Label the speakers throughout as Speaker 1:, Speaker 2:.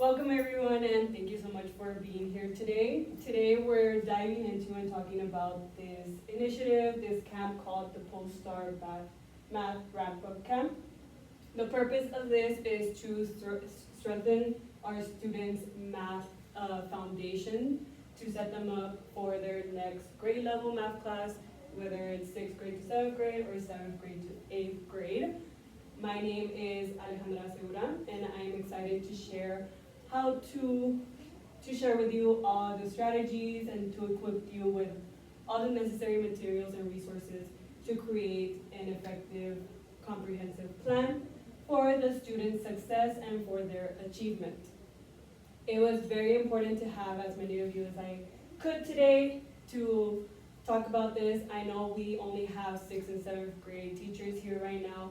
Speaker 1: Welcome everyone, and thank you so much for being here today. Today we're diving into and talking about this initiative, this camp called the Post-Star Math Ramp-Up Camp. The purpose of this is to strengthen our students' math foundation, to set them up for their next grade level math class, whether it's 6th grade to 7th grade or 7th grade to 8th grade. My name is Alejandra Segura, and I am excited to share how to share with you all the strategies and to equip you with all the necessary materials and resources to create an effective, comprehensive plan for the students' success and for their achievement. It was very important to have as many of you as I could today to talk about this. I know we only have 6th and 7th grade teachers here right now,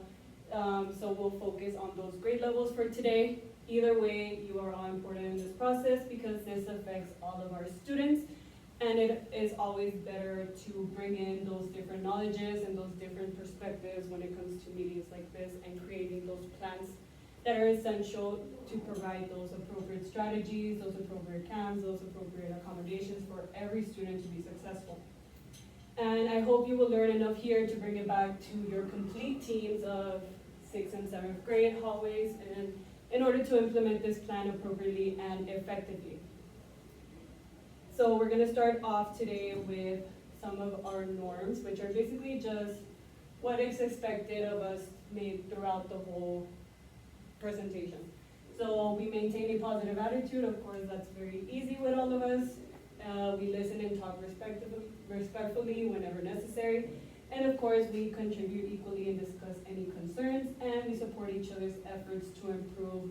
Speaker 1: so we'll focus on those grade levels for today. Either way, you are all important in this process because this affects all of our students, and it is always better to bring in those different knowledges and those different perspectives when it comes to meetings like this and creating those plans that are essential to provide those appropriate strategies, those appropriate camps, those appropriate accommodations for every student to be successful. And I hope you will learn enough here to bring it back to your complete teams of 6th and 7th grade hallways and in order to implement this plan appropriately and effectively. So we're gonna start off today with some of our norms, which are basically just what is expected of us made throughout the whole presentation. So we maintain a positive attitude, of course that's very easy with all of us. We listen and talk respectfully whenever necessary. And of course, we contribute equally and discuss any concerns, and we support each other's efforts to improve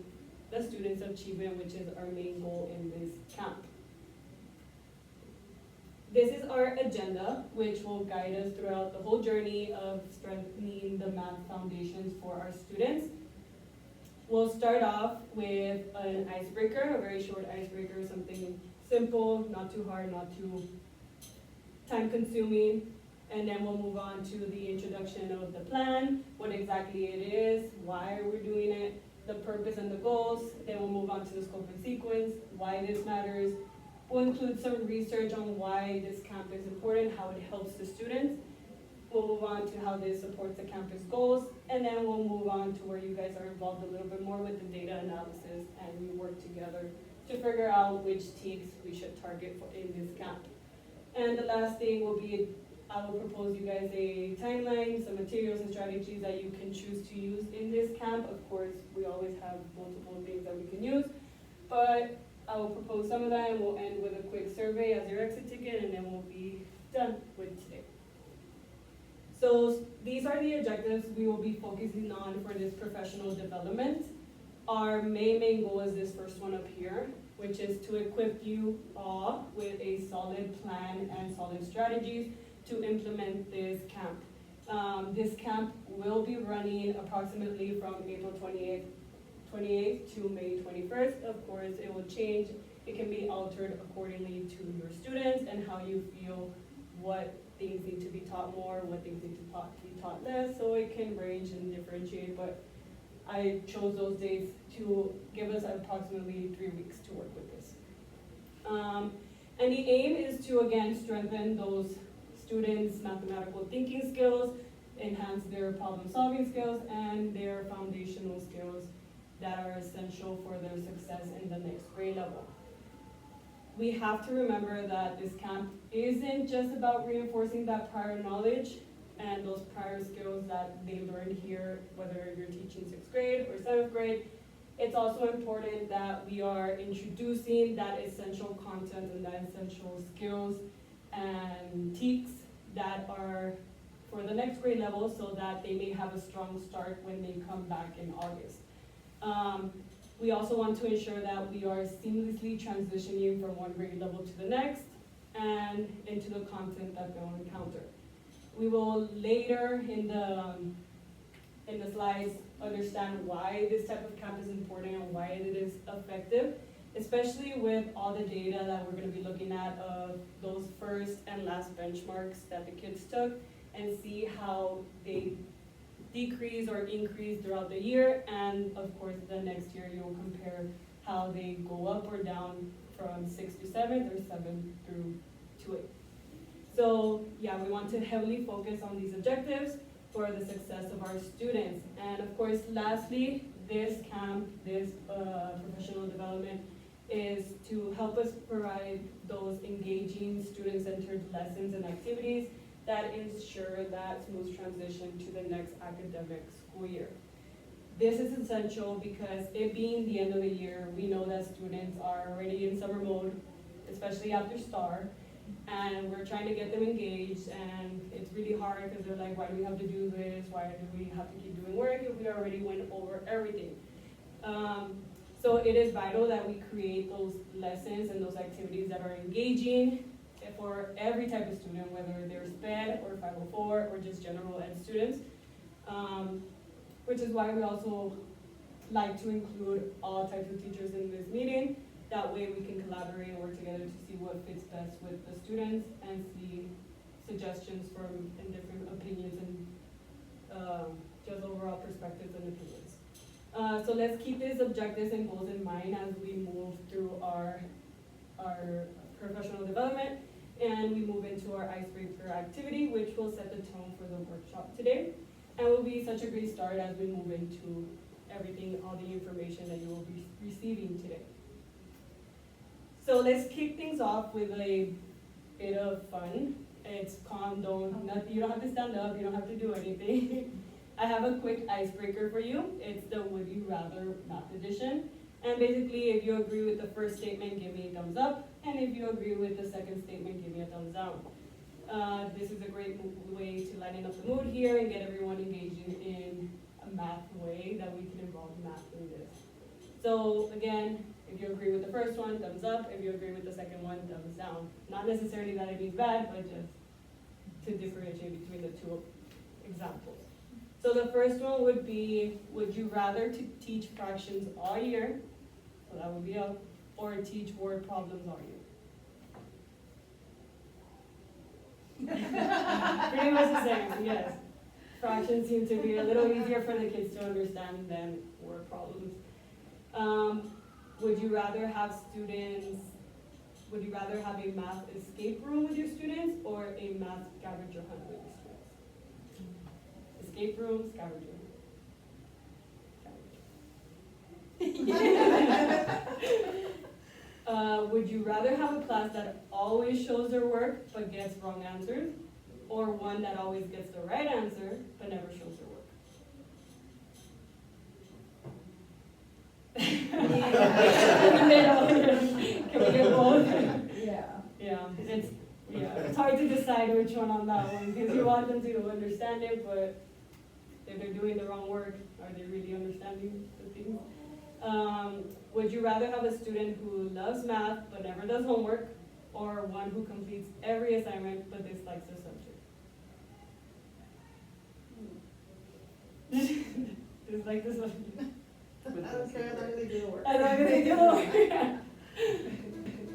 Speaker 1: the students' achievement, which is our main goal in this camp. This is our agenda, which will guide us throughout the whole journey of strengthening the math foundations for our students. We'll start off with an icebreaker, a very short icebreaker, something simple, not too hard, not too time-consuming. And then we'll move on to the introduction of the plan, what exactly it is, why we're doing it, the purpose and the goals. Then we'll move on to the scope and sequence, why this matters. We'll include some research on why this camp is important, how it helps the students. We'll move on to how this supports the campus goals, and then we'll move on to where you guys are involved a little bit more with the data analysis, and we work together to figure out which teams we should target in this camp. And the last thing will be I will propose you guys a timeline, some materials and strategies that you can choose to use in this camp. Of course, we always have multiple things that we can use, but I will propose some of that, and we'll end with a quick survey as your exit ticket, and then we'll be done with today. So these are the objectives we will be focusing on for this professional development. Our main goal is this first one up here, which is to equip you all with a solid plan and solid strategies to implement this camp. This camp will be running approximately from April 28th to May 21st. Of course, it will change. It can be altered accordingly to your students and how you feel, what things need to be taught more, what things need to be taught less, so it can range and differentiate, but I chose those dates to give us approximately 3 weeks to work with this. And the aim is to, again, strengthen those students' mathematical thinking skills, enhance their problem-solving skills, and their foundational skills that are essential for their success in the next grade level. We have to remember that this camp isn't just about reinforcing that prior knowledge and those prior skills that they learned here, whether you're teaching 6th grade or 7th grade. It's also important that we are introducing that essential content and that essential skills and TEKs that are for the next grade level so that they may have a strong start when they come back in August. We also want to ensure that we are seamlessly transitioning from one grade level to the next and into the content that they'll encounter. We will later in the slides understand why this type of camp is important and why it is effective, especially with all the data that we're going to be looking at of those first and last benchmarks that the kids took, and see how they decrease or increase throughout the year, and of course the next year you'll compare how they go up or down from 6th to 7th or 7th through to 8th. So yeah, we want to heavily focus on these objectives for the success of our students. And of course, lastly, this camp, this professional development is to help us provide those engaging student-centered lessons and activities that ensure that smooth transition to the next academic school year. This is essential because it being the end of the year, we know that students are already in summer mode, especially after STAR, and we're trying to get them engaged, and it's really hard because they're like, why do we have to do this? Why do we have to keep doing work if we already went over everything? So it is vital that we create those lessons and those activities that are engaging for every type of student, whether they're SPED or 504 or just general ed students, which is why we also like to include all types of teachers in this meeting. That way we can collaborate and work together to see what fits best with the students and see suggestions from and different opinions and just overall perspectives and opinions. So let's keep these objectives and goals in mind as we move through our professional development and we move into our icebreaker activity, which will set the tone for the workshop today. And will be such a great start as we move into everything, all the information that you will be receiving today. So let's kick things off with a bit of fun. It's calm, you don't have to stand up, you don't have to do anything. I have a quick icebreaker for you. It's the Would You Rather Math edition. And basically, if you agree with the first statement, give me a thumbs up. And if you agree with the second statement, give me a thumbs down. This is a great way to lighten up the mood here and get everyone engaging in a math way that we can involve math in this. So again, if you agree with the first one, thumbs up. If you agree with the second one, thumbs down. Not necessarily that it means bad, but just to differentiate between the two examples. So the first one would be, would you rather to teach fractions all year, so that would be up, or teach word problems all year? Pretty much the same, yes. Fractions seem to be a little easier for the kids to understand than word problems. Would you rather have a math escape room with your students or a math scavenger hunt with your students? Escape room, scavenger hunt. Would you rather have a class that always shows their work but gets wrong answers, or one that always gets the right answer but never shows their work? Can we get both? Yeah, it's hard to decide which one on that one because you want them to understand it, but if they're doing the wrong work, are they really understanding the things? Would you rather have a student who loves math but never does homework, or one who completes every assignment but dislikes the subject? Dislike the subject.
Speaker 2: I don't care, as long as they do the work.
Speaker 1: As long as they do the work.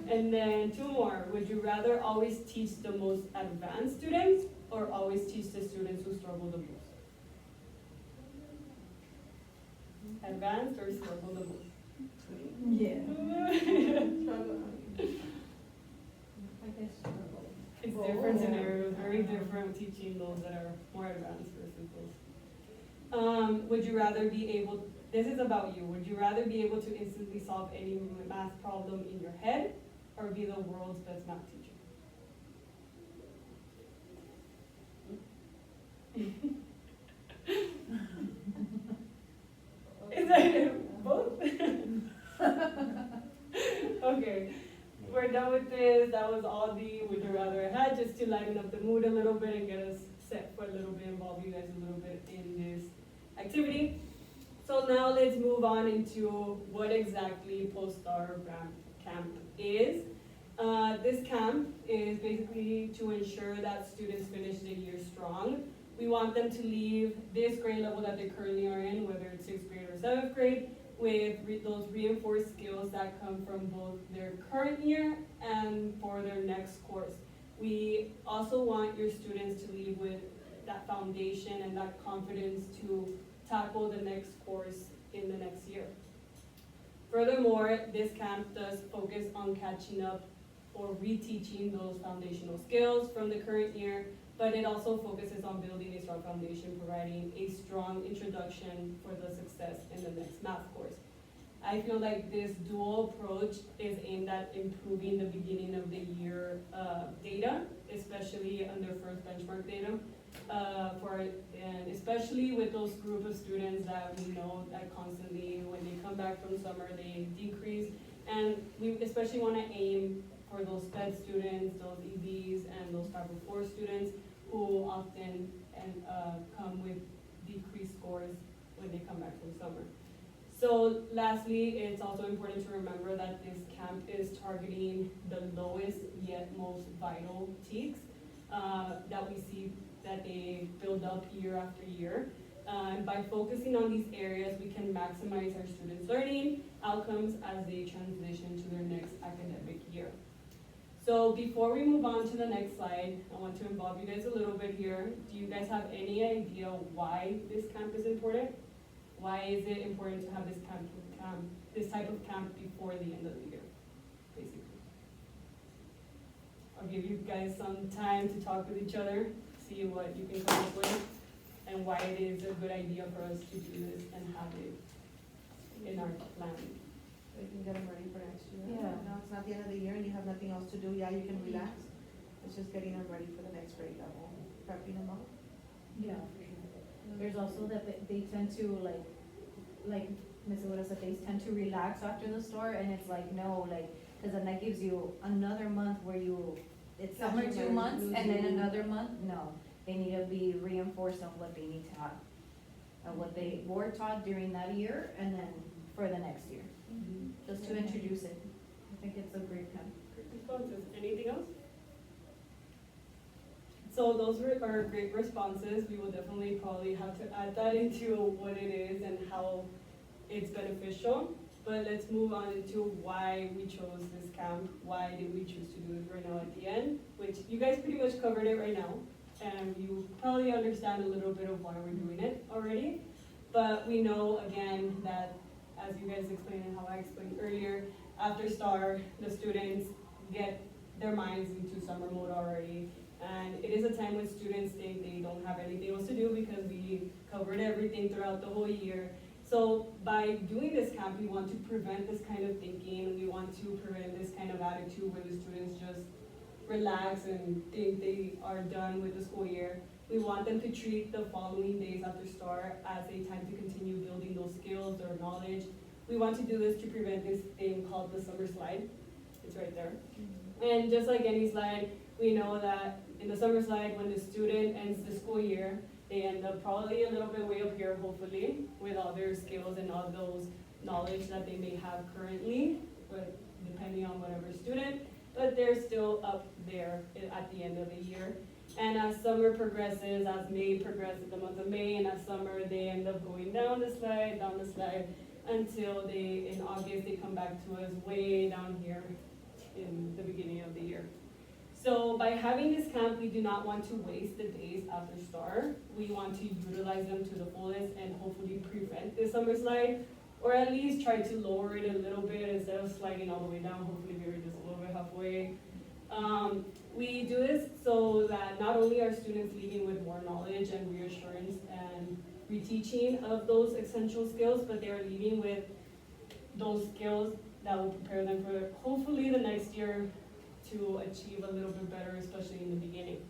Speaker 1: And then two more. Would you rather always teach the most advanced students or always teach the students who struggle the most? Advanced or struggle the most?
Speaker 2: Yeah.
Speaker 3: I guess struggle.
Speaker 1: It's different scenarios, very different teaching those that are more advanced versus those. Would you rather be able, this is about you, would you rather be able to instantly solve any math problem in your head or be the world's best math teacher? Is that both? Okay, we're done with this. That was all the would you rather I had, just to lighten up the mood a little bit and get us set for a little bit, involve you guys a little bit in this activity. So now let's move on into what exactly Post-STAR Camp is. This camp is basically to ensure that students finish the year strong. We want them to leave this grade level that they currently are in, whether it's 6th grade or 7th grade, with those reinforced skills that come from both their current year and for their next course. We also want your students to leave with that foundation and that confidence to tackle the next course in the next year. Furthermore, this camp does focus on catching up or reteaching those foundational skills from the current year, but it also focuses on building a strong foundation, providing a strong introduction for the success in the next math course. I feel like this dual approach is aimed at improving the beginning of the year data, especially under first benchmark data, and especially with those group of students that we know that constantly, when they come back from summer, they decrease. And we especially want to aim for those SPED students, those EBs, and those 504 students who often come with decreased scores when they come back from summer. So lastly, it's also important to remember that this camp is targeting the lowest yet most vital TEKS that we see that they build up year after year. And by focusing on these areas, we can maximize our students' learning outcomes as they transition to their next academic year. So before we move on to the next slide, I want to involve you guys a little bit here. Do you guys have any idea why this camp is important? Why is it important to have this this type of camp before the end of the year, basically? I'll give you guys some time to talk with each other, see what you can come up with, and why it is a good idea for us to do this and have it in our plan.
Speaker 2: So you can get them ready for next year.
Speaker 3: Yeah.
Speaker 2: Now it's not the end of the year and you have nothing else to do, yeah, you can relax. It's just getting them ready for the next grade level, prepping them up.
Speaker 3: Yeah, for sure. There's also that they tend to like Ms. Segura said, they tend to relax after the store, and it's like, no, like, cause then that gives you another month where it's
Speaker 2: Yeah,
Speaker 3: summer
Speaker 2: you're
Speaker 3: 2
Speaker 2: very
Speaker 3: months, and then
Speaker 2: losing.
Speaker 3: another month, no. They need to be reinforced on what they need to have, and what they were taught during that year, and then for the next year, just to introduce it. I think it's a great camp.
Speaker 1: Great responses. Anything else? So those are great responses. We will definitely probably have to add that into what it is and how it's beneficial. But let's move on into why we chose this camp. Why did we choose to do it right now at the end? Which you guys pretty much covered it right now. And you probably understand a little bit of why we're doing it already. But we know, again, that as you guys explained and how I explained earlier, after STAR, the students get their minds into summer mode already. And it is a time when students think they don't have anything else to do because we covered everything throughout the whole year. So by doing this camp, we want to prevent this kind of thinking. We want to prevent this kind of attitude where the students just relax and think they are done with the school year. We want them to treat the following days after STAR as a time to continue building those skills or knowledge. We want to do this to prevent this thing called the summer slide. It's right there. And just like any slide, we know that in the summer slide, when the student ends the school year, they end up probably a little bit way up here, hopefully, with all their skills and all those knowledge that they may have currently, but depending on whatever student, but they're still up there at the end of the year. And as summer progresses, as May progresses, the month of May, and as summer, they end up going down the slide, until in August, they come back to us way down here in the beginning of the year. So by having this camp, we do not want to waste the days after STAR. We want to utilize them to the fullest and hopefully prevent the summer slide, or at least try to lower it a little bit instead of sliding all the way down. Hopefully we were just a little bit halfway. We do this so that not only are students leaving with more knowledge and reassurance and reteaching of those essential skills, but they are leaving with those skills that will prepare them for hopefully the next year to achieve a little bit better, especially in the beginning.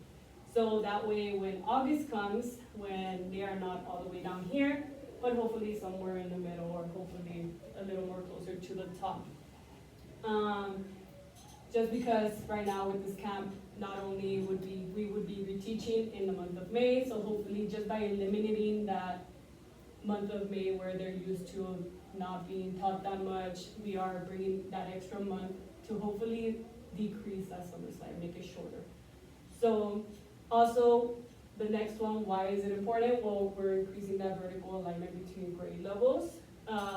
Speaker 1: So that way when August comes, when they are not all the way down here, but hopefully somewhere in the middle, or hopefully a little more closer to the top. Just because right now with this camp, not only we would be reteaching in the month of May, so hopefully just by eliminating that month of May where they're used to not being taught that much, we are bringing that extra month to hopefully decrease that summer slide, make it shorter. So also the next one, why is it important? Well, we're increasing that vertical alignment between grade levels.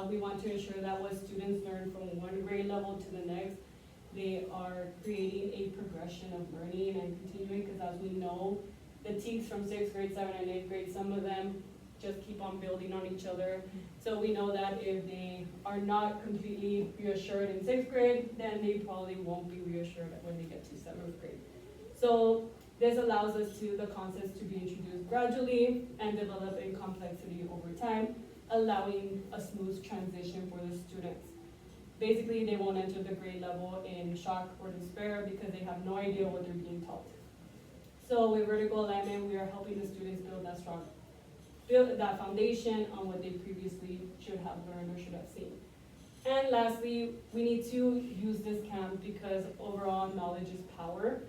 Speaker 1: We want to ensure that what students learn from one grade level to the next, they are creating a progression of learning and continuing, because as we know, the TEKS from 6th grade, 7th, and 8th grade, some of them just keep on building on each other. So we know that if they are not completely reassured in 6th grade, then they probably won't be reassured when they get to 7th grade. So this allows us the concepts to be introduced gradually and develop in complexity over time, allowing a smooth transition for the students. Basically, they won't enter the grade level in shock or despair because they have no idea what they're being taught. So with vertical alignment, we are helping the students build that foundation on what they previously should have learned or should have seen. And lastly, we need to use this camp because overall knowledge is power.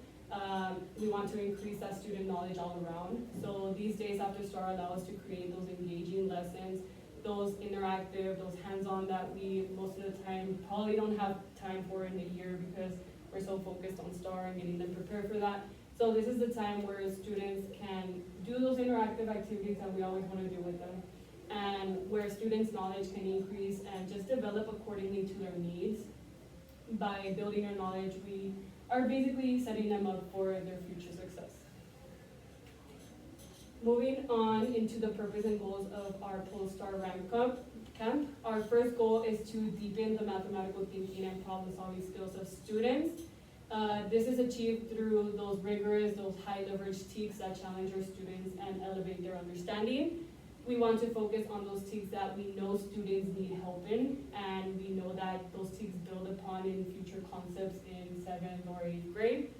Speaker 1: We want to increase that student knowledge all around. So these days after STAR allow us to create those engaging lessons, those interactive, those hands-on that we most of the time probably don't have time for in the year because we're so focused on STAR and getting them prepared for that. So this is the time where students can do those interactive activities that we always want to do with them, and where students' knowledge can increase and just develop accordingly to their needs. By building their knowledge, we are basically setting them up for their future success. Moving on into the purpose and goals of our post-STAR ramp camp. Our first goal is to deepen the mathematical thinking and problem-solving skills of students. This is achieved through those rigorous, those high-leverage TEKs that challenge our students and elevate their understanding. We want to focus on those TEKs that we know students need help in, and we know that those TEKs build upon in future concepts in 7th or 8th grade.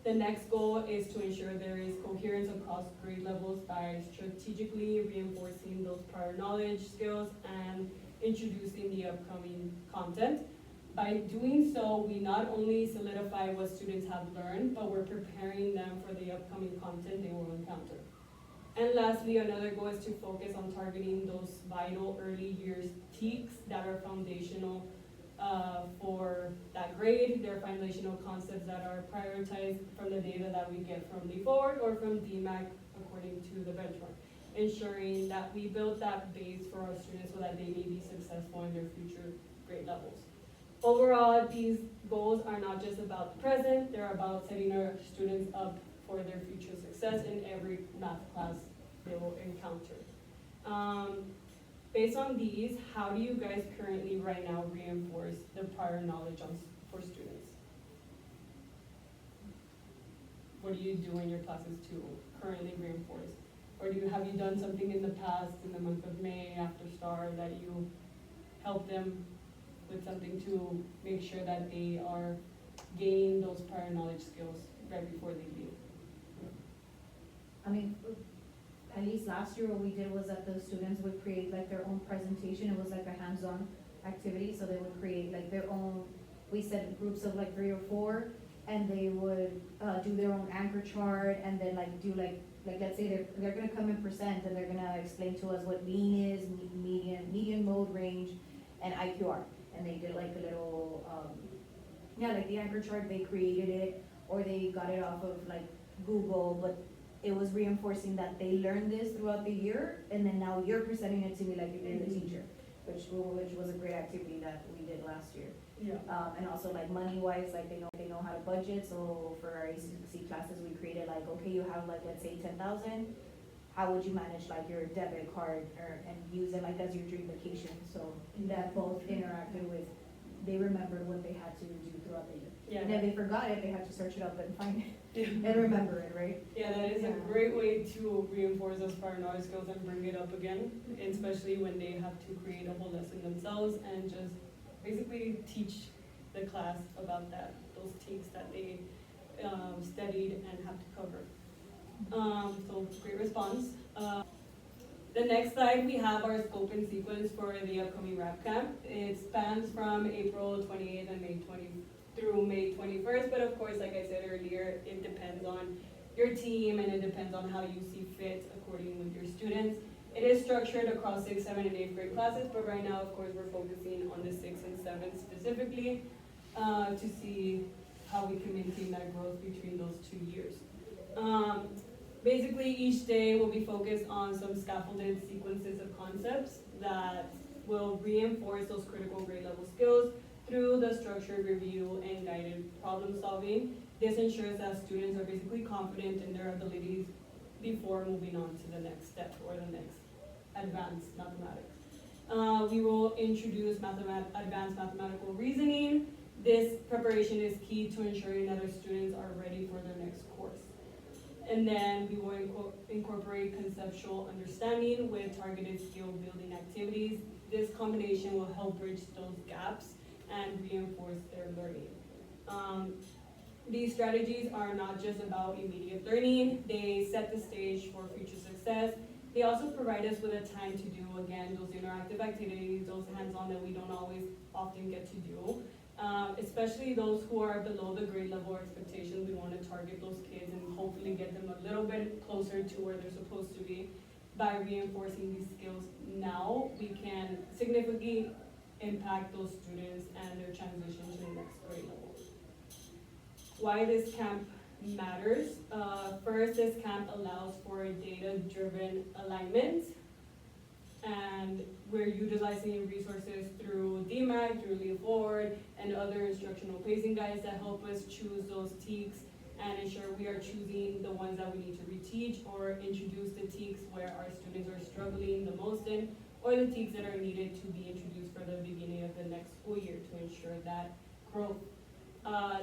Speaker 1: The next goal is to ensure there is coherence across grade levels by strategically reinforcing those prior knowledge skills and introducing the upcoming content. By doing so, we not only solidify what students have learned, but we're preparing them for the upcoming content they will encounter. And lastly, another goal is to focus on targeting those vital early years TEKs that are foundational for that grade. They're foundational concepts that are prioritized from the data that we get from the Forward or from DMAC according to the benchmark, ensuring that we build that base for our students so that they may be successful in their future grade levels. Overall, these goals are not just about the present, they're about setting our students up for their future success in every math class they will encounter. Based on these, how do you guys currently right now reinforce the prior knowledge for students? What do you do in your classes to currently reinforce? Or have you done something in the past, in the month of May, after STAR, that you help them with something to make sure that they are gaining those prior knowledge skills right before they leave?
Speaker 3: I mean, at least last year what we did was that the students would create like their own presentation. It was like a hands-on activity, so they would create like their own, we set groups of like 3 or 4, and they would do their own anchor chart, and then like do like let's say they're gonna come and present, and they're gonna explain to us what mean is, median, mode, range, and IQR. And they did like a little, like the anchor chart, they created it, or they got it off of like Google, but it was reinforcing that they learned this throughout the year, and then now you're presenting it to me like you're the teacher, which was a great activity that we did last year.
Speaker 1: Yeah.
Speaker 3: And also like money-wise, like they know how to budget, so for our ACC classes, we created like, okay, you have like, let's say 10,000, how would you manage like your debit card and use it like as your dream vacation? So that both interacted with, they remembered what they had to do throughout the year.
Speaker 1: Yeah.
Speaker 3: And if they forgot it, they had to search it up and find it and remember it, right?
Speaker 1: Yeah, that is a great way to reinforce those prior knowledge skills and bring it up again, especially when they have to create a whole lesson themselves and just basically teach the class about those TEKs that they studied and have to cover. So great response. The next slide, we have our scope and sequence for the upcoming RAP camp. It spans from April 28th and through May 21st, but of course, like I said earlier, it depends on your team and it depends on how you see fit according with your students. It is structured across 6th, 7th, and 8th grade classes, but right now, of course, we're focusing on the 6th and 7th specifically to see how we can maintain that growth between those 2 years. Basically, each day will be focused on some scaffolded sequences of concepts that will reinforce those critical grade level skills through the structured review and guided problem solving. This ensures that students are basically confident in their abilities before moving on to the next step or the next advanced mathematics. We will introduce advanced mathematical reasoning. This preparation is key to ensuring that our students are ready for their next course. And then we will incorporate conceptual understanding with targeted skill building activities. This combination will help bridge those gaps and reinforce their learning. These strategies are not just about immediate learning, they set the stage for future success. They also provide us with a time to do, again, those interactive activities, those hands-on that we don't always often get to do. Especially those who are below the grade level expectations, we want to target those kids and hopefully get them a little bit closer to where they're supposed to be. By reinforcing these skills now, we can significantly impact those students and their transition to the next grade level. Why this camp matters. First, this camp allows for a data-driven alignment, and we're utilizing resources through DMAC, through Leo Ford, and other instructional pacing guides that help us choose those TEKs and ensure we are choosing the ones that we need to reteach or introduce the TEKs where our students are struggling the most in, or the TEKs that are needed to be introduced for the beginning of the next school year to ensure that growth.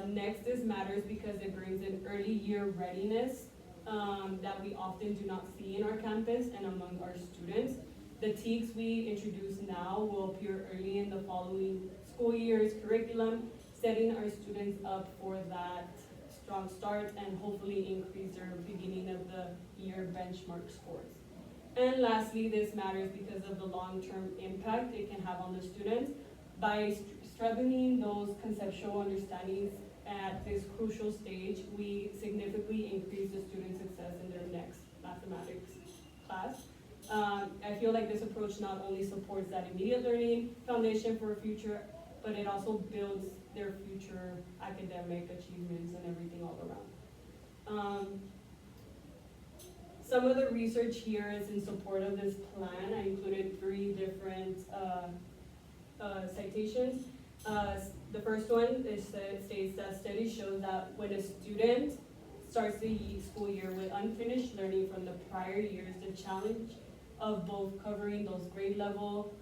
Speaker 1: Next is matters because it brings in early year readiness that we often do not see in our campus and among our students. The TEKs we introduce now will appear early in the following school year's curriculum, setting our students up for that strong start and hopefully increase their beginning of the year benchmark scores. And lastly, this matters because of the long-term impact it can have on the students. By strengthening those conceptual understandings at this crucial stage, we significantly increase the student success in their next mathematics class. I feel like this approach not only supports that immediate learning foundation for a future, but it also builds their future academic achievements and everything all around. Some of the research here is in support of this plan. I included 3 different citations. The first one is states that studies show that when a student starts the school year with unfinished learning from the prior years, the challenge of both covering those grade level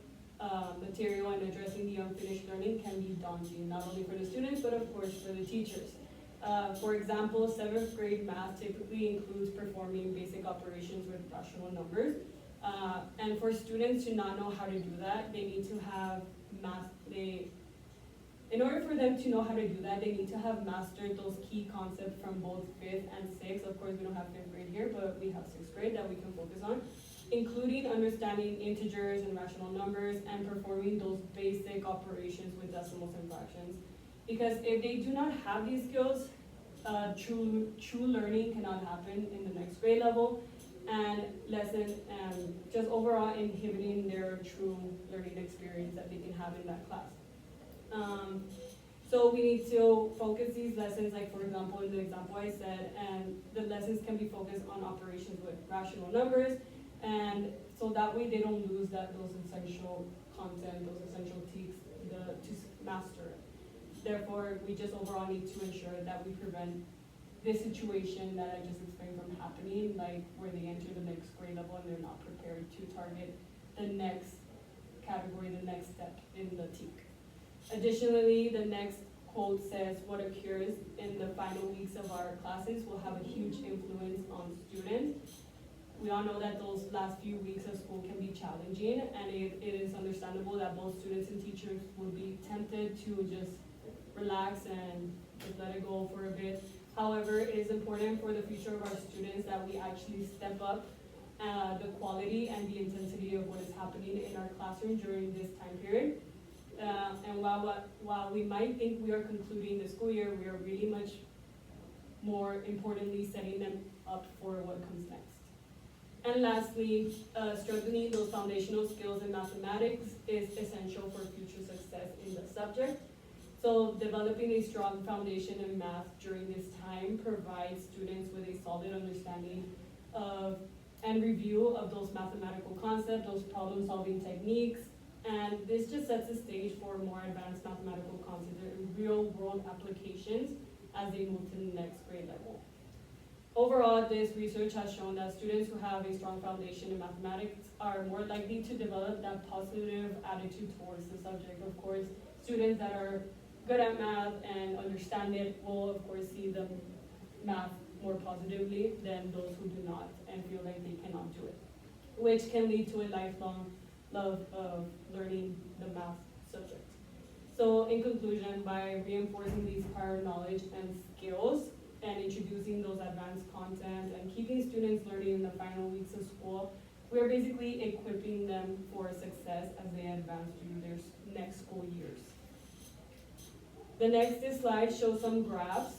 Speaker 1: material and addressing the unfinished learning can be daunting, not only for the students, but of course for the teachers. For example, 7th grade math typically includes performing basic operations with rational numbers. And for students to not know how to do that, they need to have in order for them to know how to do that, they need to have mastered those key concepts from both 5th and 6th. Of course, we don't have 5th grade here, but we have 6th grade that we can focus on, including understanding integers and rational numbers and performing those basic operations with decimals and fractions. Because if they do not have these skills, true learning cannot happen in the next grade level, and just overall inhibiting their true learning experience that they can have in that class. So we need to focus these lessons, like for example, in the example I said, and the lessons can be focused on operations with rational numbers, and so that way they don't lose those essential content, those essential TEKs to master it. Therefore, we just overall need to ensure that we prevent this situation that I just explained from happening, like where they enter the next grade level and they're not prepared to target the next category, the next step in the TEK. Additionally, the next quote says, what occurs in the final weeks of our classes will have a huge influence on students. We all know that those last few weeks of school can be challenging, and it is understandable that both students and teachers would be tempted to just relax and just let it go for a bit. However, it is important for the future of our students that we actually step up the quality and the intensity of what is happening in our classroom during this time period. And while we might think we are concluding the school year, we are really much more importantly setting them up for what comes next. And lastly, strengthening those foundational skills in mathematics is essential for future success in the subject. So developing a strong foundation in math during this time provides students with a solid understanding of and review of those mathematical concepts, those problem-solving techniques, and this just sets the stage for more advanced mathematical concepts and real-world applications as they move to the next grade level. Overall, this research has shown that students who have a strong foundation in mathematics are more likely to develop that positive attitude towards the subject. Of course, students that are good at math and understand it will, of course, see the math more positively than those who do not and feel like they cannot do it, which can lead to a lifelong love of learning the math subject. So in conclusion, by reinforcing these prior knowledge and skills and introducing those advanced content and keeping students learning in the final weeks of school, we are basically equipping them for success as they advance through their next school years. The next slide shows some graphs.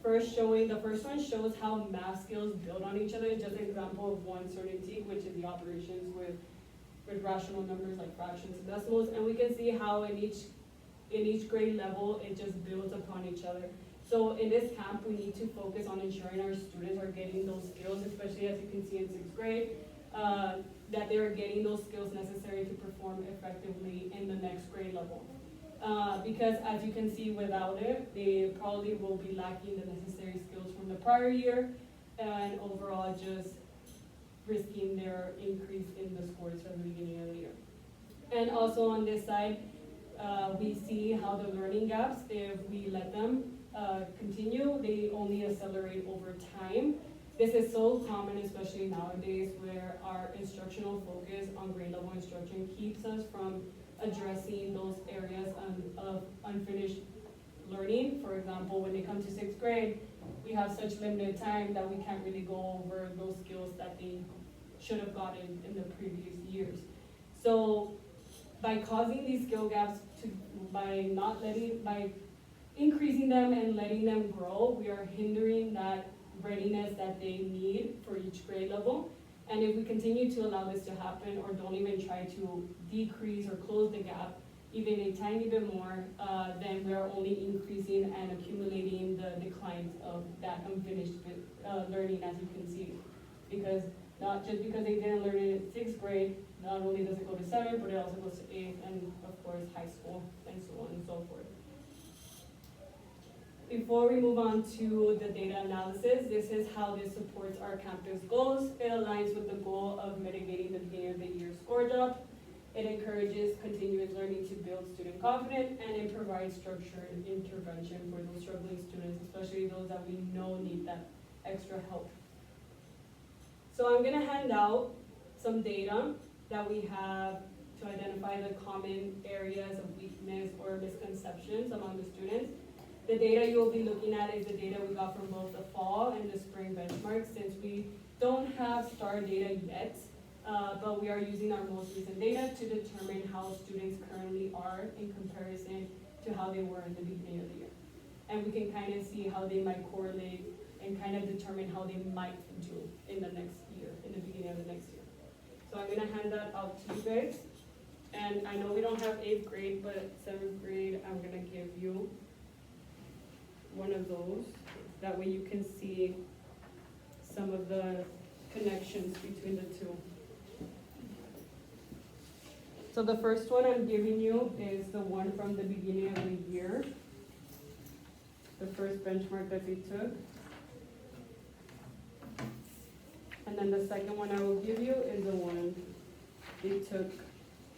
Speaker 1: The first one shows how math skills build on each other. It's just an example of one certainty, which is the operations with rational numbers like fractions and decimals. And we can see how in each grade level, it just builds upon each other. So in this camp, we need to focus on ensuring our students are getting those skills, especially as you can see in 6th grade, that they are getting those skills necessary to perform effectively in the next grade level. Because as you can see, without it, they probably will be lacking the necessary skills from the prior year, and overall just risking their increase in the scores from the beginning of the year. And also on this side, we see how the learning gaps, if we let them continue, they only accelerate over time. This is so common, especially nowadays, where our instructional focus on grade level instruction keeps us from addressing those areas of unfinished learning. For example, when they come to 6th grade, we have such limited time that we can't really go over those skills that they should have gotten in the previous years. So by causing these skill gaps, by increasing them and letting them grow, we are hindering that readiness that they need for each grade level. And if we continue to allow this to happen, or don't even try to decrease or close the gap even a tiny bit more, then we are only increasing and accumulating the declines of that unfinished learning, as you can see. Because not just because they didn't learn it in 6th grade, not only does it go to 7th, but it also goes to 8th, and of course high school, and so on and so forth. Before we move on to the data analysis, this is how this supports our campus goals. It aligns with the goal of mitigating the beginning of the year score drop. It encourages continuous learning to build student confidence, and it provides structured intervention for those struggling students, especially those that we know need that extra help. So I'm gonna hand out some data that we have to identify the common areas of weakness or misconceptions among the students. The data you'll be looking at is the data we got from both the fall and the spring benchmarks, since we don't have STAR data yet, but we are using our most recent data to determine how students currently are in comparison to how they were in the beginning of the year. And we can kind of see how they might correlate and kind of determine how they might do in the next year, in the beginning of the next year. So I'm gonna hand that out to you guys. And I know we don't have 8th grade, but 7th grade, I'm gonna give you one of those. That way you can see some of the connections between the two. So the first one I'm giving you is the one from the beginning of the year. The first benchmark that they took. And then the second one I will give you is the one they took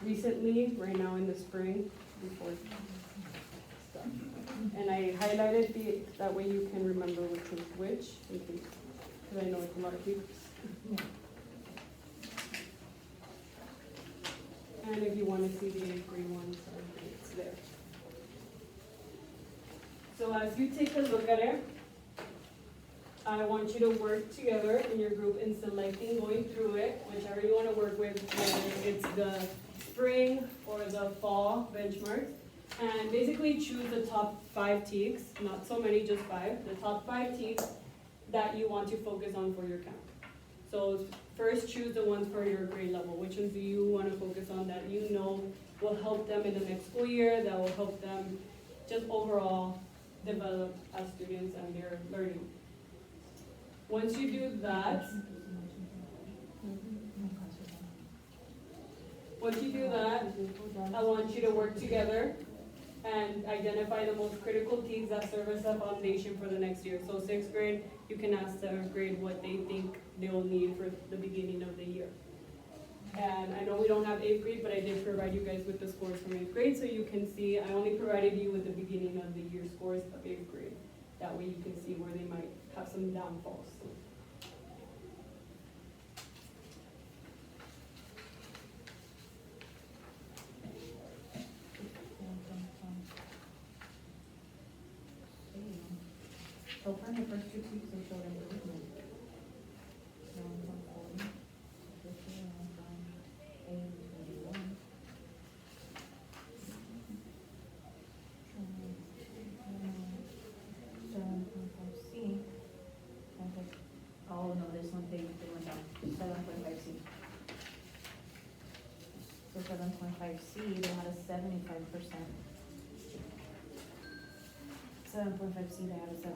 Speaker 1: recently, right now in the spring, before stuff. And I highlighted that way you can remember which was which, because I know it's a lot of papers. And if you want to see the 8th grade one, it's there. So as you take a look at it, I want you to work together in your group in selecting, going through it, whichever you want to work with, whether it's the spring or the fall benchmarks. And basically choose the top 5 TEKs, not so many, just 5, the top 5 TEKs that you want to focus on for your camp. So first choose the ones for your grade level. Which ones do you want to focus on that you know will help them in the next school year, that will help them just overall develop as students and their learning. Once you do that, I want you to work together and identify the most critical teams that serve as a foundation for the next year. So sixth grade, you can ask seventh grade what they think they will need for the beginning of the year. And I know we don't have eighth grade, but I did provide you guys with the scores from eighth grade, so you can see, I only provided you with the beginning of the year scores of eighth grade. That way you can see where they might have some downfalls.
Speaker 3: So far, in the first 2 weeks, they showed improvement. Oh, no, this one, they went down, 7.5C. So 7.5C, they had a 75%. 7.5C, they had a 75%.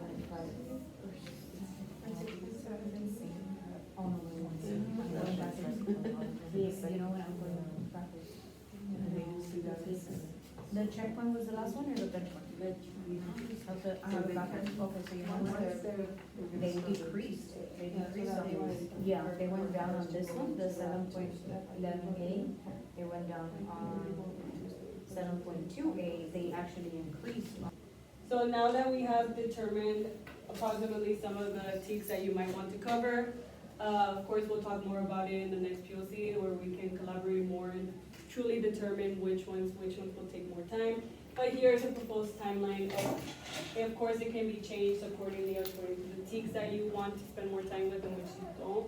Speaker 3: Oh, no, we won't see. You know what, I'm going backwards. The checkpoint was the last one or the benchmark? Okay, I have it backwards. Okay, so you know what? They decreased. Yeah, they went down on this one, the 7.11A. They went down on 7.2A. They actually increased.
Speaker 1: So now that we have determined approximately some of the TEKs that you might want to cover, of course, we'll talk more about it in the next POC where we can collaborate more and truly determine which ones will take more time. But here's a proposed timeline of course, it can be changed according to the TEKs that you want to spend more time with and which you don't.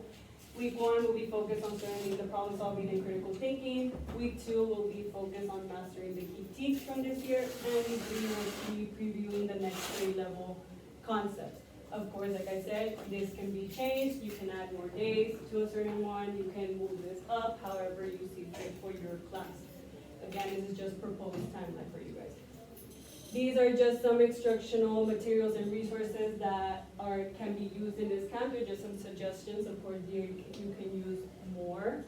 Speaker 1: Week 1 will be focused on learning the problem solving and critical thinking. Week 2 will be focused on mastering the key TEKs from this year. And week 3 will be previewing the next grade level concepts. Of course, like I said, this can be changed. You can add more days to a certain one. You can move this up however you see fit for your class. Again, this is just proposed timeline for you guys. These are just some instructional materials and resources that can be used in this camp. They're just some suggestions. Of course, you can use more.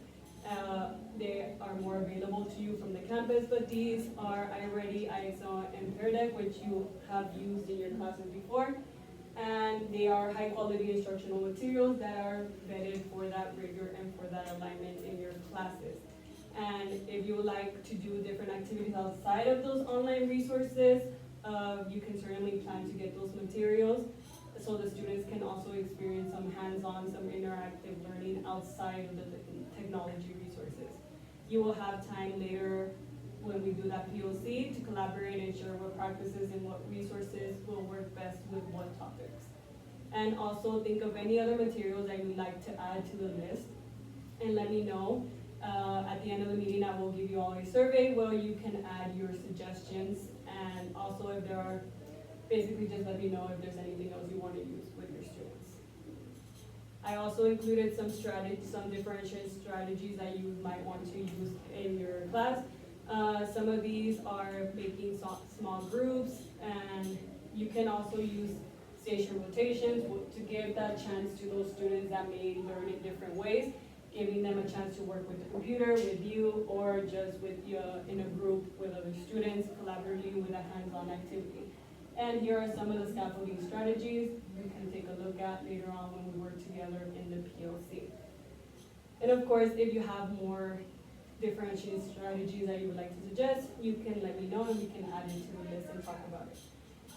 Speaker 1: They are more available to you from the campus, but these are iReady, ISO, and Pear Deck, which you have used in your classes before. And they are high quality instructional materials that are vetted for that rigor and for that alignment in your classes. And if you would like to do different activities outside of those online resources, you can certainly plan to get those materials so the students can also experience some hands-on, some interactive learning outside of the technology resources. You will have time later when we do that POC to collaborate and share what practices and what resources will work best with what topics. And also think of any other materials that you'd like to add to the list and let me know. At the end of the meeting, I will give you all a survey where you can add your suggestions, and also if there are, basically just let me know if there's anything else you want to use with your students. I also included some differentiation strategies that you might want to use in your class. Some of these are making small groups, and you can also use station rotations to give that chance to those students that may learn in different ways, giving them a chance to work with the computer, with you, or just with you in a group with other students, collaborating with a hands-on activity. And here are some of the scaffolding strategies you can take a look at later on when we work together in the POC. And of course, if you have more differentiating strategies that you would like to suggest, you can let me know and we can add it to the list and talk about it.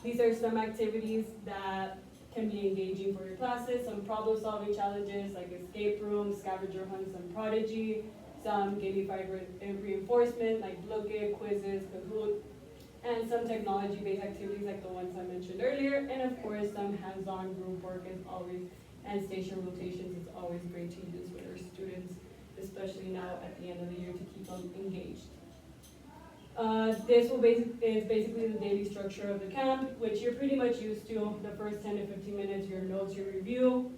Speaker 1: These are some activities that can be engaging for your classes, some problem solving challenges like escape rooms, scavenger hunts, and Prodigy, some gamified reinforcement like Look It, quizzes, Kahoot, and some technology-based activities like the ones I mentioned earlier, and of course some hands-on group work is always, and station rotations is always great to use with our students, especially now at the end of the year to keep them engaged. This is basically the daily structure of the camp, which you're pretty much used to. The first 10 to 15 minutes, your notes, your review.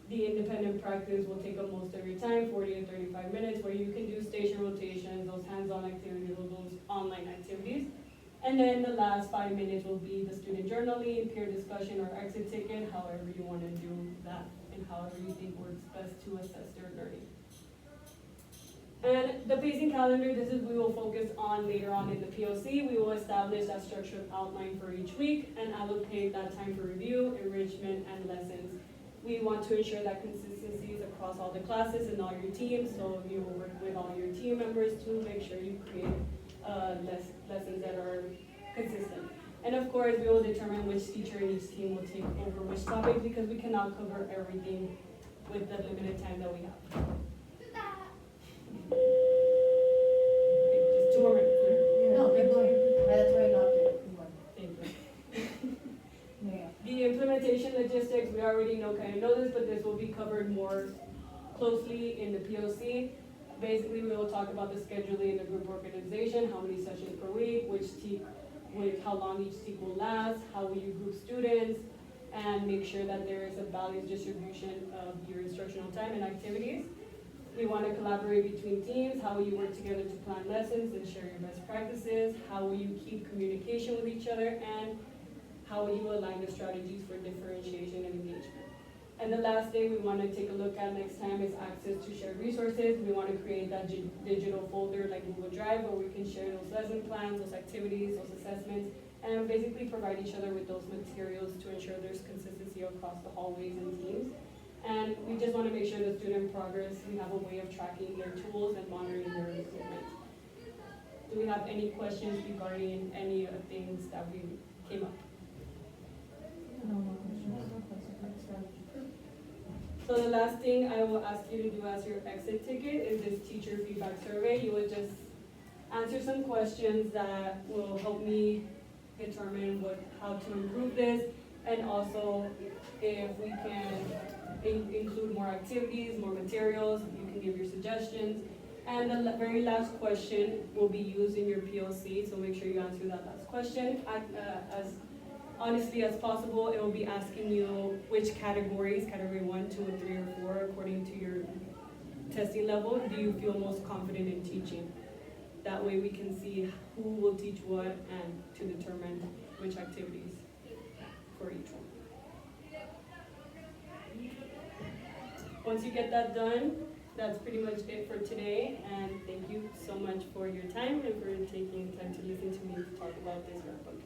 Speaker 1: The independent practice will take up most of your time, 40 to 35 minutes, where you can do station rotations, those hands-on activities, or those online activities. And then the last 5 minutes will be the student journaling, peer discussion, or exit ticket, however you want to do that, and however you think works best to assess their learning. And the pacing calendar, this is we will focus on later on in the POC. We will establish that structured outline for each week and allocate that time for review, enrichment, and lessons. We want to ensure that consistency is across all the classes and all your teams, so you will work with all your team members to make sure you create lessons that are consistent. And of course, we will determine which teacher in each team will take over which topic because we cannot cover everything with the limited time that we have. Okay, just 2 more minutes.
Speaker 3: No, keep going. That's why I locked it. Keep going.
Speaker 1: Thank you.
Speaker 3: Yeah.
Speaker 1: The implementation logistics, we already kind of know this, but this will be covered more closely in the POC. Basically, we will talk about the scheduling, the group organization, how many sessions per week, how long each team will last, how will you group students, and make sure that there is a balanced distribution of your instructional time and activities. We want to collaborate between teams, how will you work together to plan lessons and share your best practices, how will you keep communication with each other, and how will you align the strategies for differentiation and engagement. And the last thing we want to take a look at next time is access to shared resources. We want to create that digital folder like Google Drive where we can share those lesson plans, those activities, those assessments, and basically provide each other with those materials to ensure there's consistency across the hallways and teams. And we just want to make sure the student progress, we have a way of tracking their tools and monitoring their improvement. Do we have any questions regarding any of the things that we came up?
Speaker 3: No more questions.
Speaker 1: So the last thing I will ask you to do as your exit ticket is this teacher feedback survey. You would just answer some questions that will help me determine how to improve this, and also if we can include more activities, more materials, you can give your suggestions. And the very last question will be used in your POC, so make sure you answer that last question as honestly as possible. It will be asking you which categories, category 1, 2, 3, or 4, according to your testing level, do you feel most confident in teaching? That way we can see who will teach what and to determine which activities for each one. Once you get that done, that's pretty much it for today, and thank you so much for your time and for taking time to listen to me talk about this workbook.